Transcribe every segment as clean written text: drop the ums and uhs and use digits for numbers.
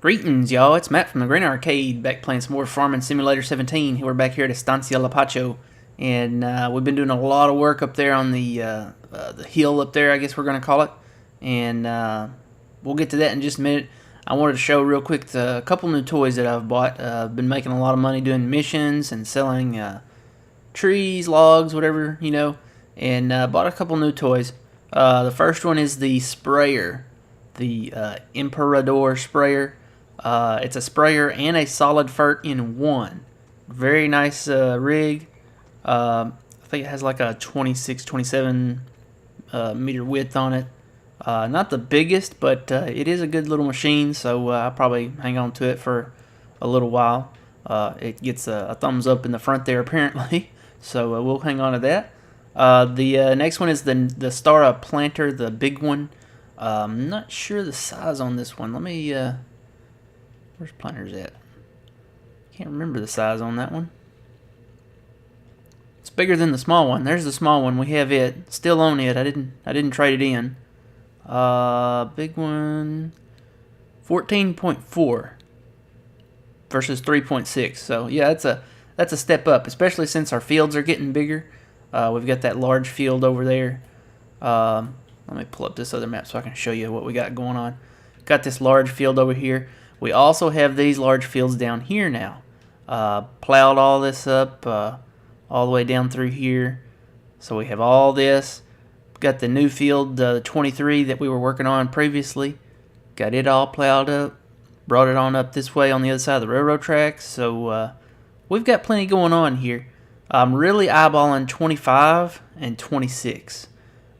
Greetings, y'all. It's Matt from the Green Arcade, back playing some more Farming Simulator 17. We're back here at Estancia Lapacho, and we've been doing a lot of work up there on the hill up there, I guess we're going to call it. And we'll get to that in just a minute. I wanted to show real quick a couple new toys that I've bought. I've been making a lot of money doing missions and selling trees, logs, whatever, you know, and bought a couple new toys. The first one is the sprayer, the Emperador sprayer. It's a sprayer and a solid fert in one. Very nice rig. I think it has like a 26, 27 meter width on it. Not the biggest, but it is a good little machine, so I'll probably hang on to it for a little while. It gets a thumbs up in the front there apparently, so we'll hang on to that. The next one is the Stara planter, the big one. I'm not sure the size on this one. Let me where's planters at? Can't remember the size on that one. It's bigger than the small one. There's the small one. We have it. Still own it. I didn't trade it in. Big one, 14.4 versus 3.6. So yeah, that's a step up, especially since our fields are getting bigger. We've got that large field over there. Let me pull up this other map so I can show you what we got going on. Got this large field over here. We also have these large fields down here now. Plowed all this up all the way down through here. So we have all this. Got the new field, the 23 that we were working on previously. Got it all plowed up. Brought it on up this way on the other side of the railroad tracks. So we've got plenty going on here. I'm really eyeballing 25 and 26.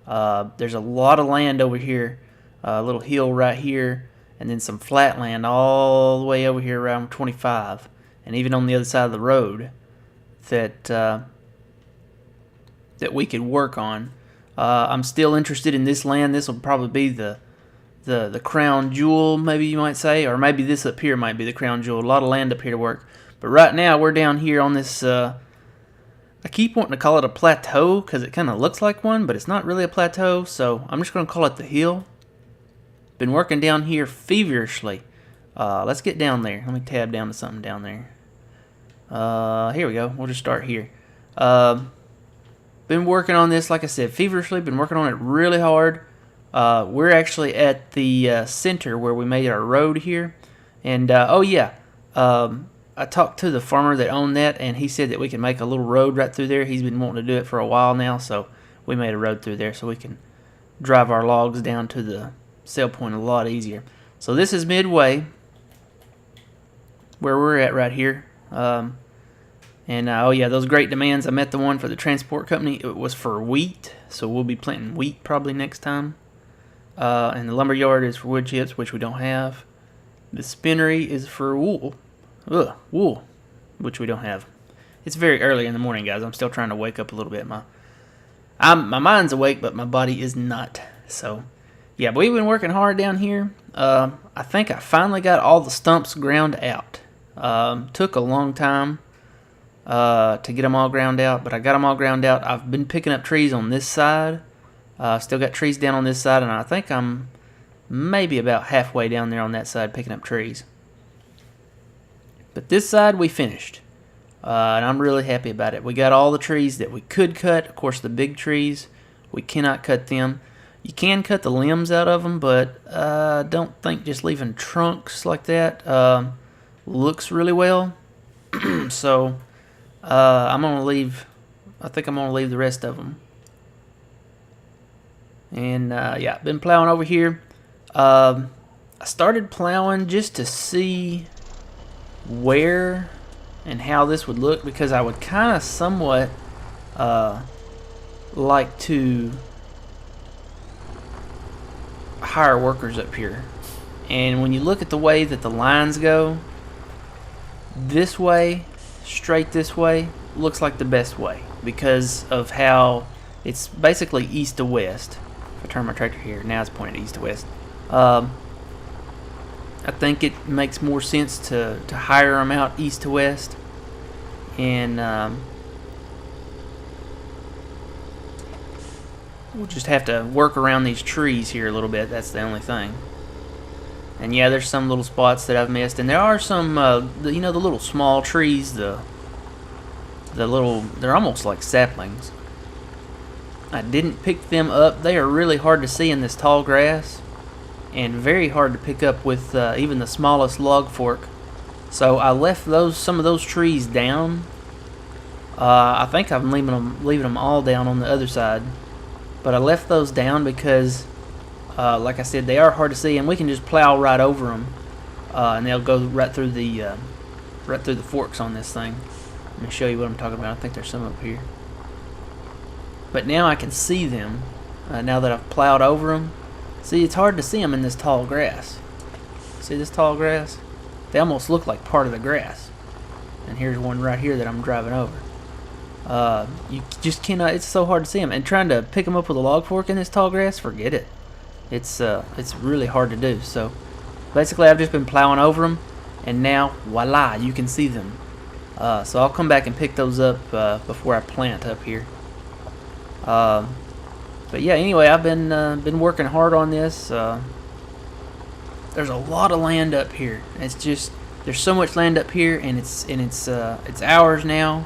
There's a lot of land over here. A little hill right here. And then some flat land all the way over here around 25. And even on the other side of the road that that we could work on. I'm still interested in this land. This will probably be the crown jewel, maybe you might say. Or maybe this up here might be the crown jewel. A lot of land up here to work. But right now we're down here on this... I keep wanting to call it a plateau because it kind of looks like one, but it's not really a plateau. So I'm just going to call it the hill. Been working down here feverishly. Let's get down there. Let me tab down to something down there. Here we go. We'll just start here. Been working on this, like I said, feverishly. Been working on it really hard. We're actually at the center where we made our road here. And, oh yeah, I talked to the farmer that owned that, and he said that we can make a little road right through there. He's been wanting to do it for a while now, so we made a road through there so we can drive our logs down to the sale point a lot easier. So this is midway where we're at right here. Oh yeah, those great demands. I met the one for the transport company. It was for wheat, so we'll be planting wheat probably next time. And the lumber yard is for wood chips, which we don't have. The spinnery is for wool. Wool, which we don't have. It's very early in the morning, guys. I'm still trying to wake up a little bit. My mind's awake, but my body is not. So yeah, but we've been working hard down here. I think I finally got all the stumps ground out. Took a long time to get them all ground out, but I got them all ground out. I've been picking up trees on this side. Still got trees down on this side, and I think I'm maybe about halfway down there on that side picking up trees. But this side we finished, and I'm really happy about it. We got all the trees that we could cut. Of course, the big trees, we cannot cut them. You can cut the limbs out of them, but I don't think just leaving trunks like that looks really well. So I'm gonna leave. I think I'm gonna leave the rest of them. And yeah, been plowing over here. I started plowing just to see where and how this would look, because I would kind of somewhat like to hire workers up here. And when you look at the way that the lines go, this way, straight this way, looks like the best way because of how it's basically east to west. If I turn my tractor here, now it's pointing east to west. I think it makes more sense to hire them out east to west. And we'll just have to work around these trees here a little bit. That's the only thing. And yeah, there's some little spots that I've missed, and there are some, the little small trees, the little, they're almost like saplings. I didn't pick them up. They are really hard to see in this tall grass, and very hard to pick up with even the smallest log fork. So I left some of those trees down. I think I'm leaving them all down on the other side, but I left those down because, like I said, they are hard to see, and we can just plow right over them, and they'll go right through the forks on this thing. Let me show you what I'm talking about. I think there's some up here, but now I can see them. Now that I've plowed over them, see, it's hard to see them in this tall grass. See this tall grass? They almost look like part of the grass. And here's one right here that I'm driving over. You just cannot. It's so hard to see them, and trying to pick them up with a log fork in this tall grass, forget it. It's really hard to do. So basically, I've just been plowing over them, and now voila, you can see them. So I'll come back and pick those up before I plant up here. But yeah, anyway, I've been working hard on this. There's a lot of land up here. It's just, there's so much land up here, and it's ours now,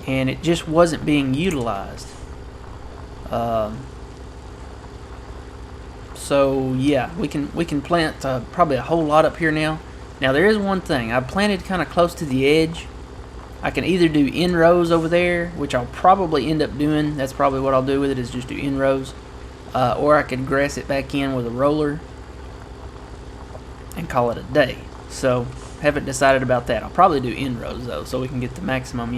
and it just wasn't being utilized. So yeah, we can plant probably a whole lot up here now. Now there is one thing, I planted kind of close to the edge. I can either do in rows over there, which I'll probably end up doing. That's probably what I'll do with it, is just do in rows, or I could grass it back in with a roller and call it a day. So haven't decided about that. I'll probably do in rows though, so we can get the maximum,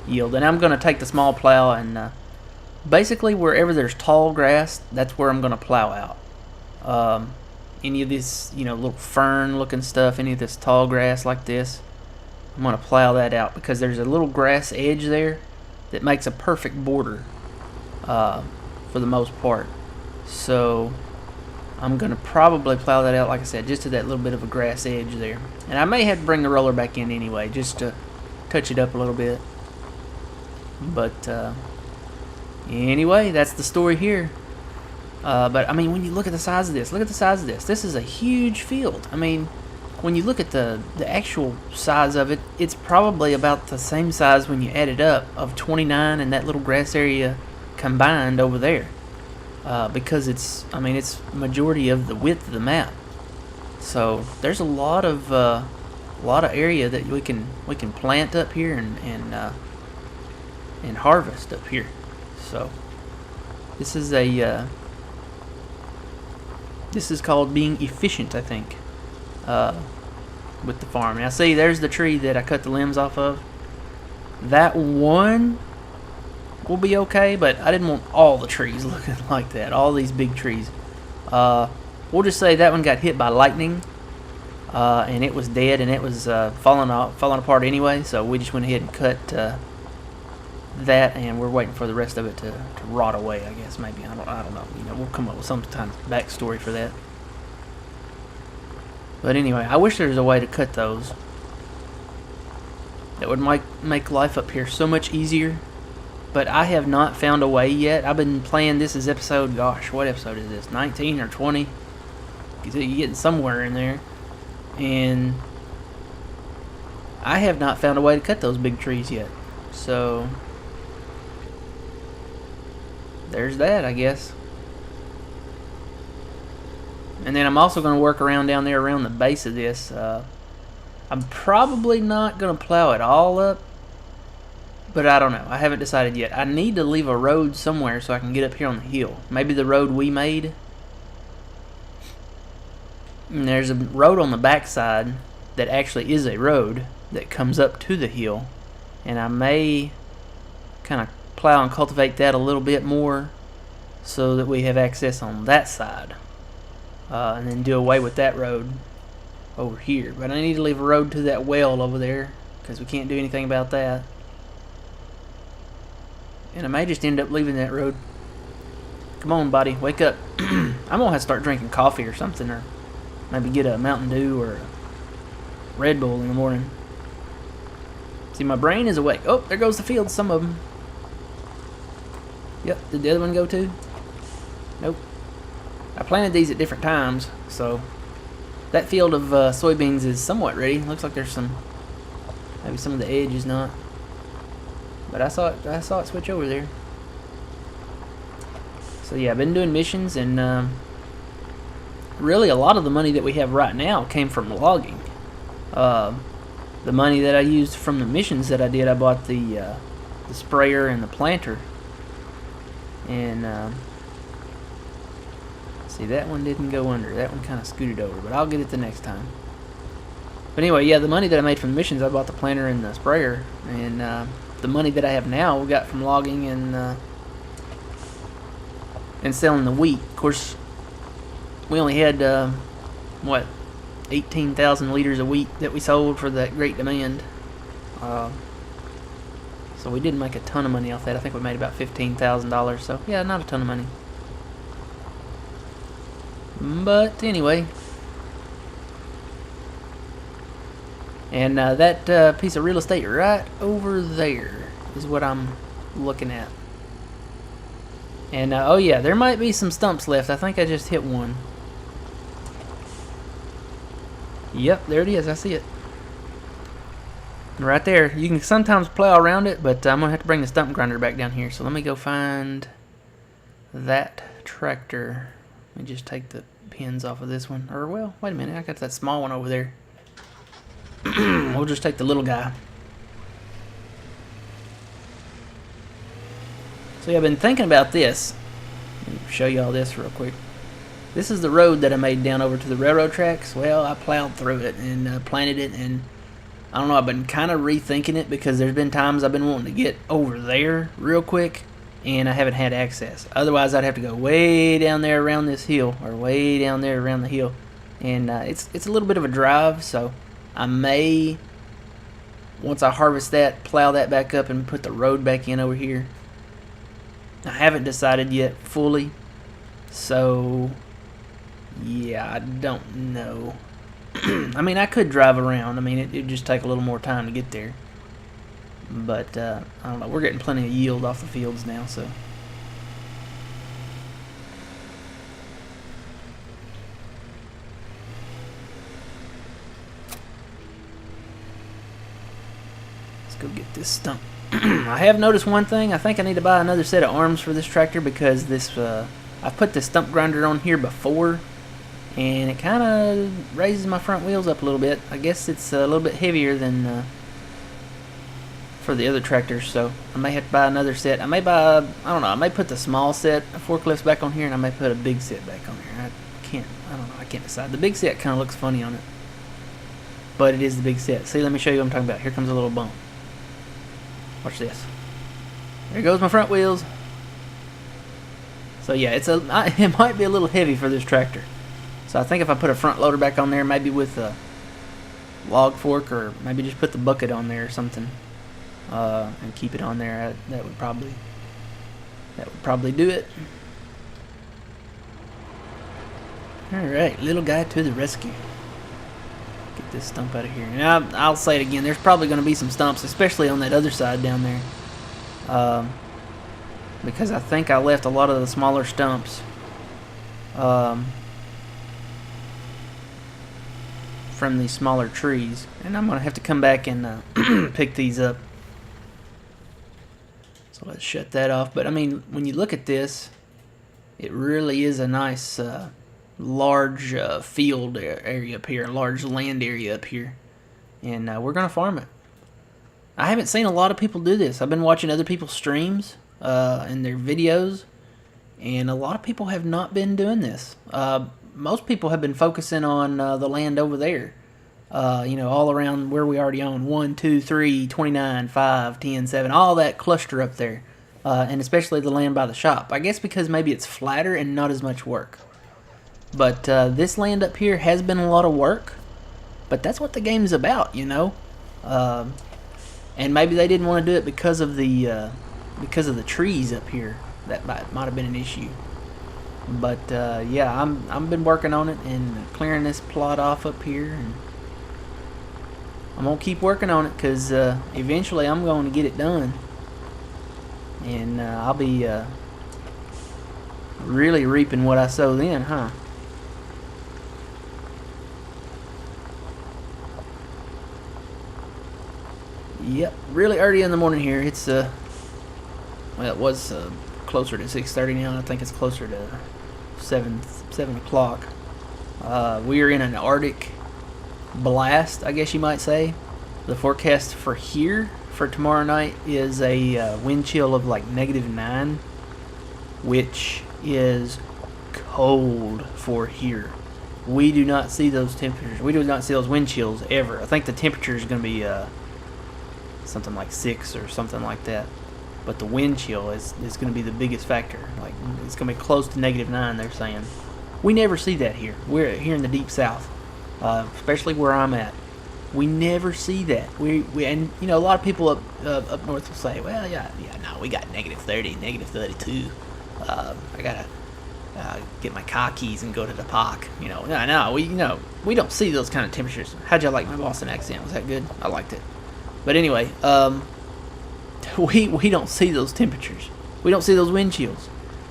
yield. And I'm going to take the small plow and basically wherever there's tall grass, that's where I'm going to plow out. Any of this, little fern looking stuff, any of this tall grass like this, I'm going to plow that out, because there's a little grass edge there that makes a perfect border for the most part. So I'm going to probably plow that out, like I said, just to that little bit of a grass edge there. And I may have to bring the roller back in anyway, just to touch it up a little bit. But anyway, that's the story here. But I mean, when you look at the size of this, this is a huge field. I mean, when you look at the actual size of it, it's probably about the same size when you add it up of 29 and that little grass area combined over there. Because it's majority of the width of the map. So there's a lot of area that we can plant up here and harvest up here. So this is called being efficient, I think, with the farm. Now see, there's the tree that I cut the limbs off of. That one will be okay, but I didn't want all the trees looking like that, all these big trees. We'll just say that one got hit by lightning, and it was dead, and it was falling apart anyway, so we just went ahead and cut that, and we're waiting for the rest of it to rot away, I guess. Maybe, I don't know, we'll come up with some kind of backstory for that. But anyway, I wish there was a way to cut those. That would make life up here so much easier. But I have not found a way yet. I've been playing, this is episode, gosh, what episode is this? 19 or 20? You're getting somewhere in there. And I have not found a way to cut those big trees yet. So there's that, I guess. And then I'm also going to work around down there around the base of this. I'm probably not going to plow it all up, but I don't know. I haven't decided yet. I need to leave a road somewhere so I can get up here on the hill. Maybe the road we made. And there's a road on the backside that actually is a road that comes up to the hill. And I may kind of plow and cultivate that a little bit more so that we have access on that side. And then do away with that road over here. But I need to leave a road to that well over there, because we can't do anything about that. And I may just end up leaving that road. Come on, buddy, wake up. I'm going to have to start drinking coffee or something, or maybe get a Mountain Dew or a Red Bull in the morning. See, my brain is awake. Oh, there goes the field, some of them. Yep, did the other one go too? Nope. I planted these at different times, so That field of soybeans is somewhat ready. Looks like there's some, maybe some of the edge is not. But I saw it switch over there. So yeah, I've been doing missions, and really a lot of the money that we have right now came from logging. The money that I used from the missions that I did, I bought the sprayer and the planter. And see, that one didn't go under. That one kind of scooted over, but I'll get it the next time. But anyway, yeah, the money that I made from the missions, I bought the planter and the sprayer, and the money that I have now we got from logging and selling the wheat. Of course, we only had what, 18,000 liters of wheat that we sold for that great demand. So we didn't make a ton of money off that. I think we made about $15,000. So yeah, not a ton of money. But anyway, and that piece of real estate right over there is what I'm looking at. And oh yeah, there might be some stumps left. I think I just hit one. Yep, there it is. I see it. Right there. You can sometimes plow around it, but I'm going to have to bring the stump grinder back down here. So let me go find that tractor. Let me just take the pins off of this one. Or, well, wait a minute. I got that small one over there. We'll just take the little guy. So yeah, I've been thinking about this. Let me show you all this real quick. This is the road that I made down over to the railroad tracks. Well, I plowed through it and planted it, and I don't know, I've been kind of rethinking it because there's been times I've been wanting to get over there real quick, and I haven't had access. Otherwise, I'd have to go way down there around this hill, or way down there around the hill, and it's a little bit of a drive, so I may, once I harvest that, plow that back up and put the road back in over here. I haven't decided yet fully, so yeah, I don't know. I mean, I could drive around. I mean, it'd just take a little more time to get there. But, I don't know. We're getting plenty of yield off the fields now, so. Let's go get this stump. I have noticed one thing. I think I need to buy another set of arms for this tractor because this, I've put the stump grinder on here before, and it kind of raises my front wheels up a little bit. I guess it's a little bit heavier than for the other tractors, so I may have to buy another set. I may buy, I don't know, I may put the small set of forklifts back on here, and I may put a big set back on here. I don't know, I can't decide. The big set kind of looks funny on it, but it is the big set. See, let me show you what I'm talking about. Here comes a little bump. Watch this. There goes my front wheels. So yeah, it might be a little heavy for this tractor. So I think if I put a front loader back on there, maybe with a log fork, or maybe just put the bucket on there or something, and keep it on there, that would probably do it. All right, little guy to the rescue. Get this stump out of here. And I'll say it again. There's probably going to be some stumps, especially on that other side down there, because I think I left a lot of the smaller stumps from these smaller trees, and I'm going to have to come back and pick these up. So let's shut that off. But I mean, when you look at this, it really is a nice large field area up here, a large land area up here, and we're going to farm it. I haven't seen a lot of people do this. I've been watching other people's streams and their videos, and a lot of people have not been doing this. Most people have been focusing on the land over there, you know, all around where we already own, 1, 2, 3, 29, 5, 10, 7, all that cluster up there, and especially the land by the shop. I guess because maybe it's flatter and not as much work. But this land up here has been a lot of work, but that's what the game's about, you know. And maybe they didn't want to do it because of the trees up here. That might have been an issue. But yeah, I've been working on it and clearing this plot off up here, and I'm gonna keep working on it because eventually I'm going to get it done, and I'll be really reaping what I sow then, huh? Yep, really early in the morning here. It's well, it was closer to 6:30 now. I think it's closer to 7 o'clock. We are in an Arctic blast, I guess you might say. The forecast for here for tomorrow night is a wind chill of like -9, which is cold for here. We do not see those temperatures. We do not see those wind chills ever. I think the temperature is going to be something like 6 or something like that. But the wind chill is going to be the biggest factor. Like, it's going to be close to -9, they're saying. We never see that here. We're here in the deep south, especially where I'm at. We never see that. And you know, a lot of people up north will say, well, yeah, no, we got -30, -32. I gotta get my car keys and go to the park. No, we don't see those kind of temperatures. How'd y'all like my Boston accent? Was that good? I liked it. But anyway, we don't see those temperatures. We don't see those wind chills.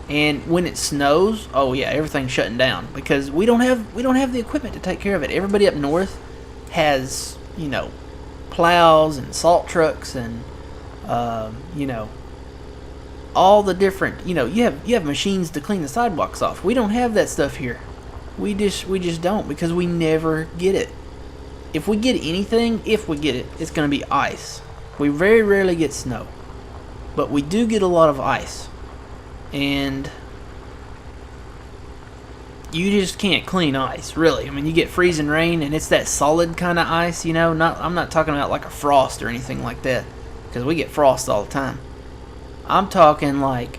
And when it snows, oh yeah, everything's shutting down because we don't have the equipment to take care of it. Everybody up north has, plows and salt trucks and all the different, you have machines to clean the sidewalks off. We don't have that stuff here. We just don't, because we never get it. If we get anything, it's going to be ice. We very rarely get snow, but we do get a lot of ice. And you just can't clean ice, really. I mean, you get freezing rain, and it's that solid kind of ice, I'm not talking about like a frost or anything like that, because we get frost all the time. I'm talking like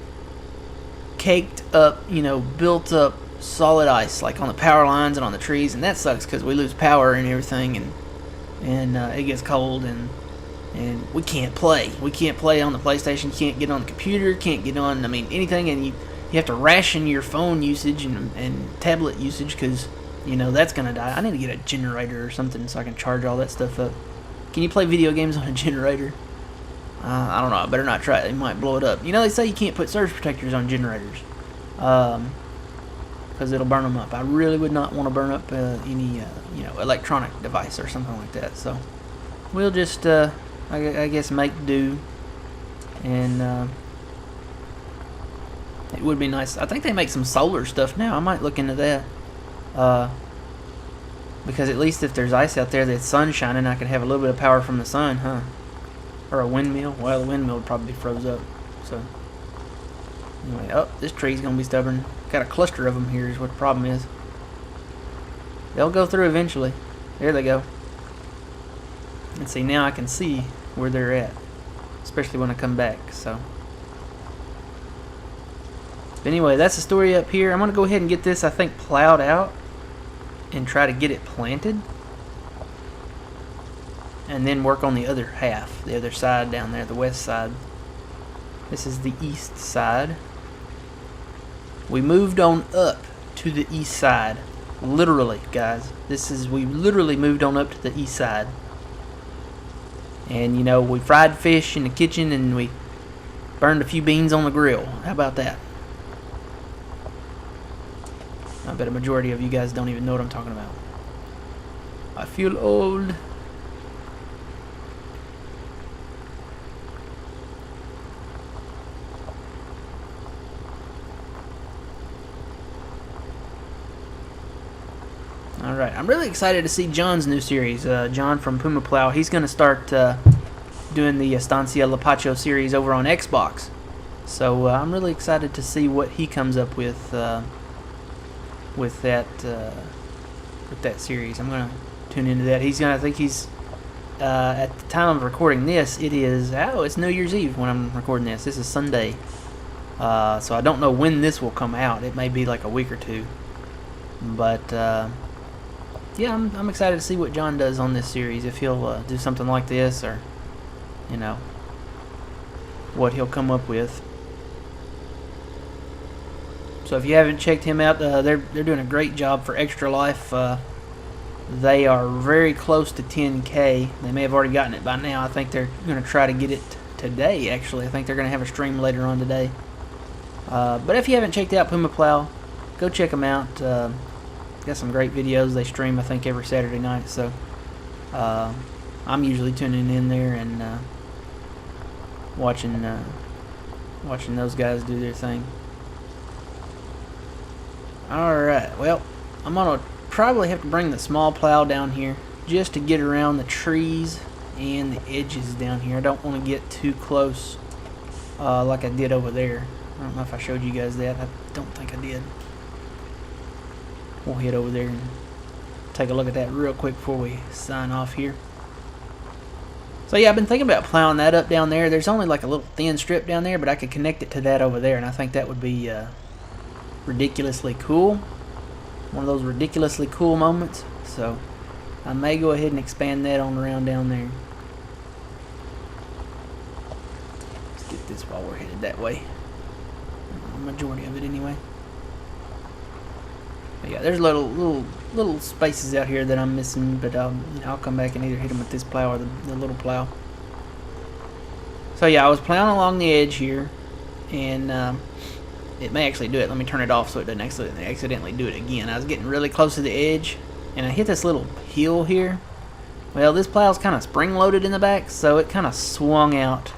caked up, built up solid ice, like on the power lines and on the trees, and that sucks because we lose power and everything, and it gets cold, and we can't play. We can't play on the PlayStation. You can't get on the computer. Can't get on, anything, and you have to ration your phone usage and tablet usage because, that's going to die. I need to get a generator or something so I can charge all that stuff up. Can you play video games on a generator? I don't know. I better not try it. They might blow it up. They say you can't put surge protectors on generators because it'll burn them up. I really would not want to burn up any, electronic device or something like that. So we'll just, I guess, make do. And it would be nice. I think they make some solar stuff now. I might look into that. Because at least if there's ice out there, the sun's shining, I could have a little bit of power from the sun, huh? Or a windmill. Well, the windmill would probably be froze up. So, anyway, this tree's going to be stubborn. Got a cluster of them here is what the problem is. They'll go through eventually. There they go. And see, now I can see where they're at. Especially when I come back, so. But anyway, that's the story up here. I'm going to go ahead and get this, I think, plowed out. And try to get it planted. And then work on the other half, the other side down there, the west side. This is the east side. We moved on up to the east side. Literally, guys. We literally moved on up to the east side. And, we fried fish in the kitchen and we burned a few beans on the grill. How about that? I bet a majority of you guys don't even know what I'm talking about. I feel old. Alright, I'm really excited to see John's new series. John from Puma Plow, he's going to start doing the Estancia Lapacho series over on Xbox. So I'm really excited to see what he comes up with that series. I'm going to tune into that. I think he's at the time of recording this, it's New Year's Eve when I'm recording this. This is Sunday. So I don't know when this will come out. It may be like a week or two. But yeah, I'm excited to see what John does on this series. If he'll do something like this, or what he'll come up with. So if you haven't checked him out, they're doing a great job for Extra Life. They are very close to 10K. They may have already gotten it by now. I think they're going to try to get it today, actually. I think they're going to have a stream later on today. But if you haven't checked out Puma Plow, go check them out. Got some great videos. They stream, I think, every Saturday night. So I'm usually tuning in there and watching those guys do their thing. Alright, well, I'm going to probably have to bring the small plow down here just to get around the trees and the edges down here. I don't want to get too close like I did over there. I don't know if I showed you guys that. I don't think I did. We'll head over there and take a look at that real quick before we sign off here. So yeah, I've been thinking about plowing that up down there. There's only like a little thin strip down there, but I could connect it to that over there, and I think that would be ridiculously cool. One of those ridiculously cool moments. So I may go ahead and expand that on around down there. Let's get this while we're headed that way. The majority of it anyway. But yeah, there's little spaces out here that I'm missing, but I'll come back and either hit them with this plow or the little plow. So yeah, I was plowing along the edge here, and it may actually do it. Let me turn it off so it doesn't accidentally do it again. I was getting really close to the edge, and I hit this little hill here. Well, this plow's kind of spring-loaded in the back, so it kind of swung out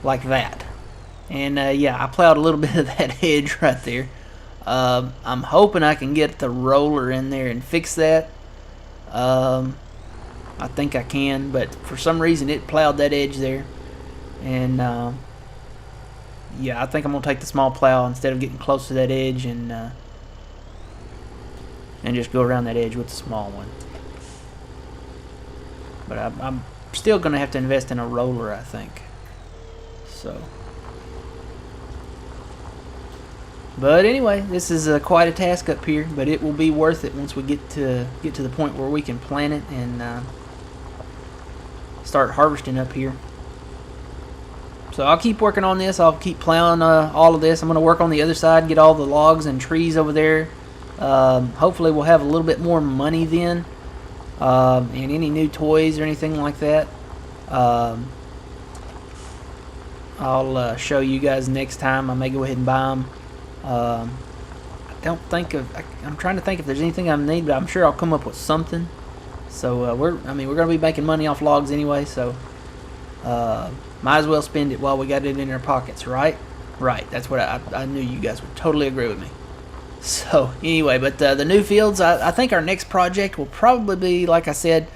like that. And yeah, I plowed a little bit of that edge right there. I'm hoping I can get the roller in there and fix that. I think I can, but for some reason it plowed that edge there. And yeah, I think I'm gonna take the small plow instead of getting close to that edge and just go around that edge with the small one. But I'm still gonna have to invest in a roller, I think. So. But anyway, this is quite a task up here, but it will be worth it once we get to the point where we can plant it and start harvesting up here. So I'll keep working on this. I'll keep plowing all of this. I'm going to work on the other side, get all the logs and trees over there. Hopefully we'll have a little bit more money then, and any new toys or anything like that. I'll show you guys next time. I may go ahead and buy them. I don't think of. I'm trying to think if there's anything I need, but I'm sure I'll come up with something. So we're going to be making money off logs anyway. So might as well spend it while we got it in our pockets, right? Right. That's what I knew you guys would totally agree with me. So anyway, but the new fields. I think our next project will probably be, like I said,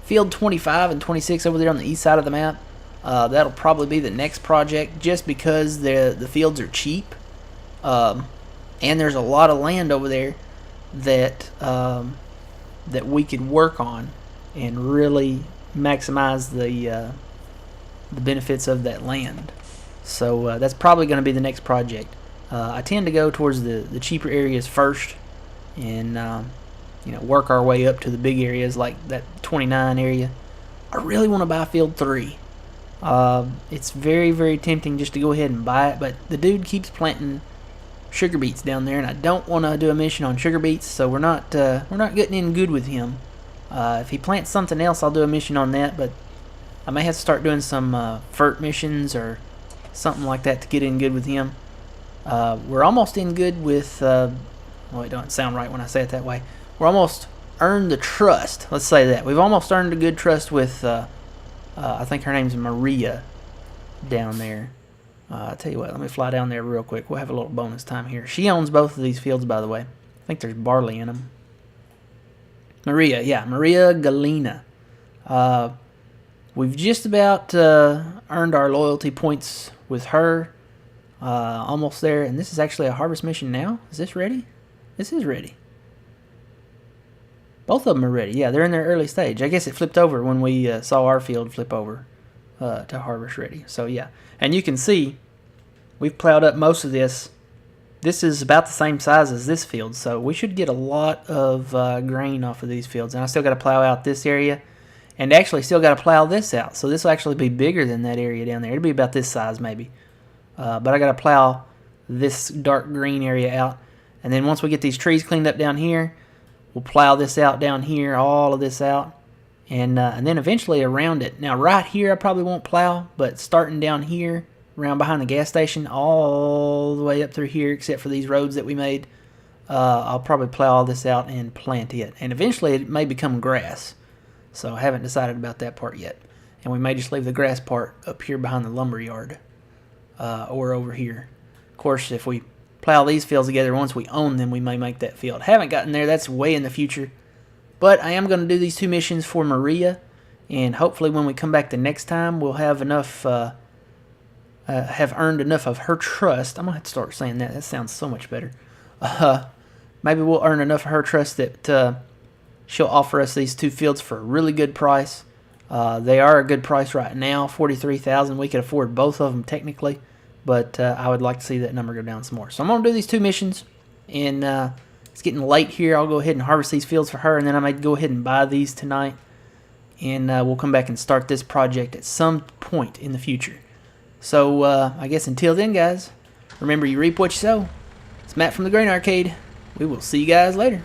field 25 and 26 over there on the east side of the map. That'll probably be the next project, just because the fields are cheap. And there's a lot of land over there that that we could work on and really maximize the benefits of that land. So that's probably going to be the next project. I tend to go towards the cheaper areas first, and work our way up to the big areas like that 29 area. I really want to buy field 3. It's very, very tempting just to go ahead and buy it, but the dude keeps planting sugar beets down there, and I don't want to do a mission on sugar beets, so we're not getting in good with him. If he plants something else, I'll do a mission on that, but I may have to start doing some FERT missions or something like that to get in good with him. We're almost in good with well, it don't sound right when I say it that way. We're almost earned the trust, let's say that. We've almost earned a good trust with I think her name's Maria down there. I'll tell you what, let me fly down there real quick. We'll have a little bonus time here. She owns both of these fields, by the way. I think there's barley in them. Maria Galena. We've just about earned our loyalty points with her. Almost there. And this is actually a harvest mission now. Is this ready? This is ready. Both of them are ready. Yeah, they're in their early stage. I guess it flipped over when we saw our field flip over to harvest ready. So yeah, and you can see we've plowed up most of this. This is about the same size as this field, so we should get a lot of grain off of these fields. And I still got to plow out this area, and actually still got to plow this out. So this will actually be bigger than that area down there. It'll be about this size maybe, but I got to plow this dark green area out. And then once we get these trees cleaned up down here, we'll plow this out down here, all of this out, and then eventually around it. Now right here I probably won't plow, but starting down here, around behind the gas station, all the way up through here, except for these roads that we made, I'll probably plow all this out and plant it. And eventually it may become grass. So I haven't decided about that part yet. And we may just leave the grass part up here behind the lumber yard, or over here. Of course, if we plow these fields together once we own them, we may make that field. Haven't gotten there. That's way in the future. But I am going to do these 2 missions for Maria, and hopefully when we come back the next time, we'll have enough, have earned enough of her trust. I'm going to have to start saying that. That sounds so much better. Maybe we'll earn enough of her trust that she'll offer us these 2 fields for a really good price. They are a good price right now, $43,000. We could afford both of them technically, but I would like to see that number go down some more. So I'm going to do these 2 missions, and it's getting late here. I'll go ahead and harvest these fields for her, and then I might go ahead and buy these tonight, and we'll come back and start this project at some point in the future. So I guess until then, guys, remember you reap what you sow. It's Matt from the Grain Arcade. We will see you guys later.